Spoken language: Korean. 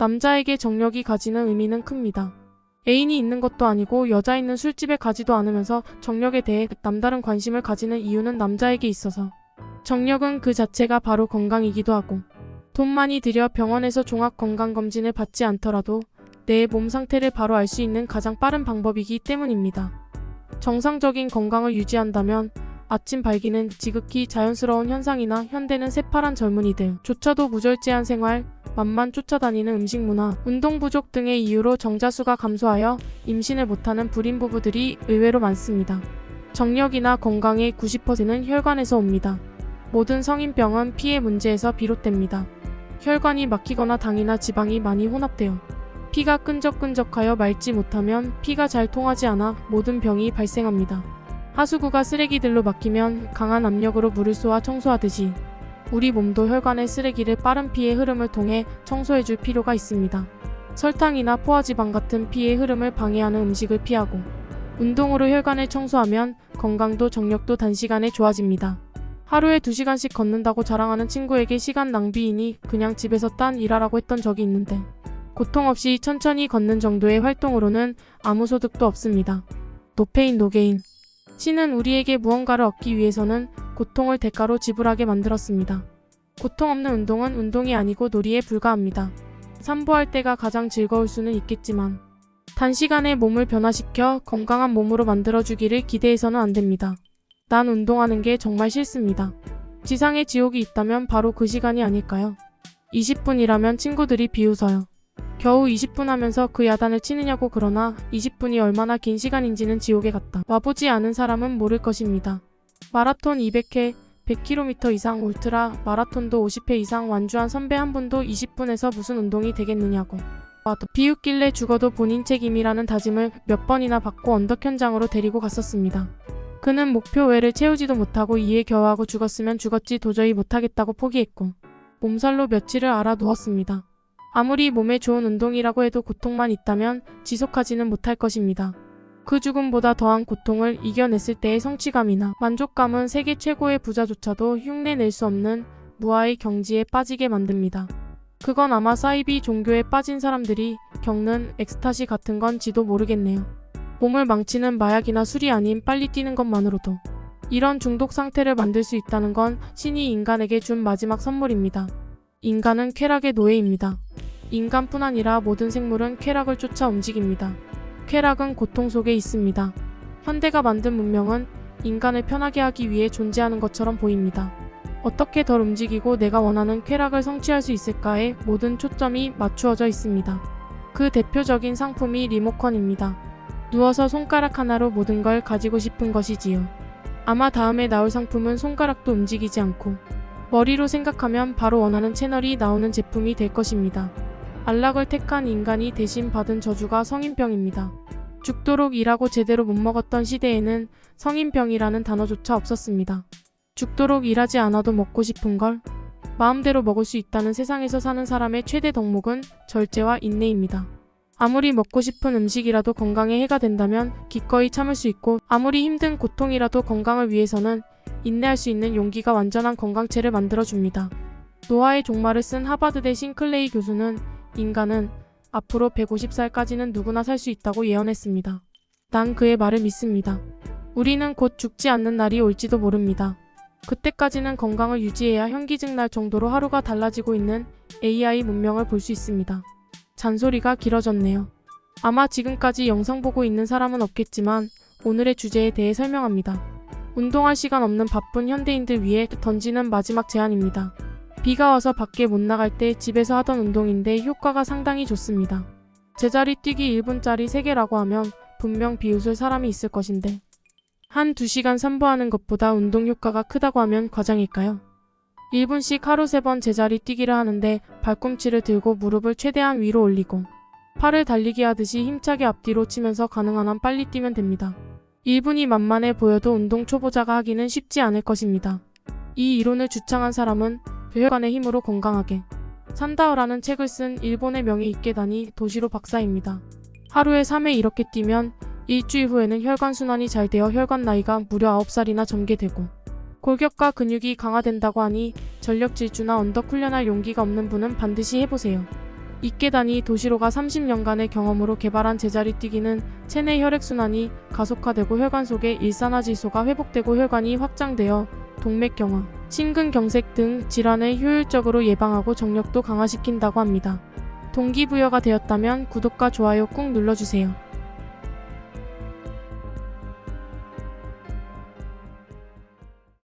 남자에게 정력이 가지는 의미는 큽니다. 애인이 있는 것도 아니고 여자 있는 술집에 가지도 않으면서 정력에 대해 남다른 관심을 가지는 이유는 남자에게 있어서 정력은 그 자체가 바로 건강이기도 하고 돈 많이 들여 병원에서 종합건강검진을 받지 않더라도 내 몸 상태를 바로 알 수 있는 가장 빠른 방법이기 때문입니다. 정상적인 건강을 유지한다면 아침 발기는 지극히 자연스러운 현상이나 현대는 새파란 젊은이들조차도 무절제한 생활, 맘만 쫓아다니는 음식 문화, 운동 부족 등의 이유로 정자수가 감소하여 임신을 못하는 불임 부부들이 의외로 많습니다. 정력이나 건강의 90%는 혈관에서 옵니다. 모든 성인병은 피의 문제에서 비롯됩니다. 혈관이 막히거나 당이나 지방이 많이 혼합되어 피가 끈적끈적하여 맑지 못하면 피가 잘 통하지 않아 모든 병이 발생합니다. 하수구가 쓰레기들로 막히면 강한 압력으로 물을 쏘아 청소하듯이 우리 몸도 혈관의 쓰레기를 빠른 피의 흐름을 통해 청소해줄 필요가 있습니다. 설탕이나 포화지방 같은 피의 흐름을 방해하는 음식을 피하고 운동으로 혈관을 청소하면 건강도 정력도 단시간에 좋아집니다. 하루에 2시간씩 걷는다고 자랑하는 친구에게 시간 낭비이니 그냥 집에서 딴 일하라고 했던 적이 있는데 고통 없이 천천히 걷는 정도의 활동으로는 아무 소득도 없습니다. 노페인 노게인. 신은 우리에게 무언가를 얻기 위해서는 고통을 대가로 지불하게 만들었습니다. 고통 없는 운동은 운동이 아니고 놀이에 불과합니다. 산보할 때가 가장 즐거울 수는 있겠지만 단시간에 몸을 변화시켜 건강한 몸으로 만들어주기를 기대해서는 안 됩니다. 난 운동하는 게 정말 싫습니다. 지상에 지옥이 있다면 바로 그 시간이 아닐까요? 20분이라면 친구들이 비웃어요. 겨우 20분 하면서 그 야단을 치느냐고. 그러나 20분이 얼마나 긴 시간인지는 지옥에 갔다 와보지 않은 사람은 모를 것입니다. 마라톤 200회, 100km 이상 울트라 마라톤도 50회 이상 완주한 선배 한 분도 20분에서 무슨 운동이 되겠느냐고. 비웃길래 죽어도 본인 책임이라는 다짐을 몇 번이나 받고 언덕 현장으로 데리고 갔었습니다. 그는 목표 외를 채우지도 못하고 이에 겨워하고 죽었으면 죽었지 도저히 못하겠다고 포기했고 몸살로 며칠을 앓아 누웠습니다. 아무리 몸에 좋은 운동이라고 해도 고통만 있다면 지속하지는 못할 것입니다. 그 죽음보다 더한 고통을 이겨냈을 때의 성취감이나 만족감은 세계 최고의 부자조차도 흉내낼 수 없는 무아의 경지에 빠지게 만듭니다. 그건 아마 사이비 종교에 빠진 사람들이 겪는 엑스타시 같은 건지도 모르겠네요. 몸을 망치는 마약이나 술이 아닌 빨리 뛰는 것만으로도 이런 중독 상태를 만들 수 있다는 건 신이 인간에게 준 마지막 선물입니다. 인간은 쾌락의 노예입니다. 인간뿐 아니라 모든 생물은 쾌락을 쫓아 움직입니다. 쾌락은 고통 속에 있습니다. 현대가 만든 문명은 인간을 편하게 하기 위해 존재하는 것처럼 보입니다. 어떻게 덜 움직이고 내가 원하는 쾌락을 성취할 수 있을까에 모든 초점이 맞추어져 있습니다. 그 대표적인 상품이 리모컨입니다. 누워서 손가락 하나로 모든 걸 가지고 싶은 것이지요. 아마 다음에 나올 상품은 손가락도 움직이지 않고 머리로 생각하면 바로 원하는 채널이 나오는 제품이 될 것입니다. 안락을 택한 인간이 대신 받은 저주가 성인병입니다. 죽도록 일하고 제대로 못 먹었던 시대에는 성인병이라는 단어조차 없었습니다. 죽도록 일하지 않아도 먹고 싶은 걸 마음대로 먹을 수 있다는 세상에서 사는 사람의 최대 덕목은 절제와 인내입니다. 아무리 먹고 싶은 음식이라도 건강에 해가 된다면 기꺼이 참을 수 있고 아무리 힘든 고통이라도 건강을 위해서는 인내할 수 있는 용기가 완전한 건강체를 만들어줍니다. 노화의 종말을 쓴 하버드대 싱클레이 교수는 인간은 앞으로 150살까지는 누구나 살 수 있다고 예언했습니다. 난 그의 말을 믿습니다. 우리는 곧 죽지 않는 날이 올지도 모릅니다. 그때까지는 건강을 유지해야 현기증 날 정도로 하루가 달라지고 있는 AI 문명을 볼 수 있습니다. 잔소리가 길어졌네요. 아마 지금까지 영상 보고 있는 사람은 없겠지만 오늘의 주제에 대해 설명합니다. 운동할 시간 없는 바쁜 현대인들 위해 던지는 마지막 제안입니다. 비가 와서 밖에 못 나갈 때 집에서 하던 운동인데 효과가 상당히 좋습니다. 제자리 뛰기 1분짜리 3개라고 하면 분명 비웃을 사람이 있을 것인데 한 2시간 산보하는 것보다 운동 효과가 크다고 하면 과장일까요? 1분씩 하루 3번 제자리 뛰기를 하는데 발꿈치를 들고 무릎을 최대한 위로 올리고 팔을 달리기 하듯이 힘차게 앞뒤로 치면서 가능한 한 빨리 뛰면 됩니다. 1분이 만만해 보여도 운동 초보자가 하기는 쉽지 않을 것입니다. 이 이론을 주창한 사람은 혈관의 힘으로 건강하게 산다어라는 책을 쓴 일본의 명예 있게다니 도시로 박사입니다. 하루에 3회 이렇게 뛰면 일주일 후에는 혈관순환이 잘 되어 혈관 나이가 무려 9살이나 전개되고 골격과 근육이 강화된다고 하니 전력 질주나 언덕 훈련할 용기가 없는 분은 반드시 해보세요. 이케다니 도시로가 30년간의 경험으로 개발한 제자리 뛰기는 체내 혈액순환이 가속화되고 혈관 속의 일산화질소가 회복되고 혈관이 확장되어 동맥경화, 심근경색 등 질환을 효율적으로 예방하고 정력도 강화시킨다고 합니다. 동기부여가 되었다면 구독과 좋아요 꾹 눌러주세요.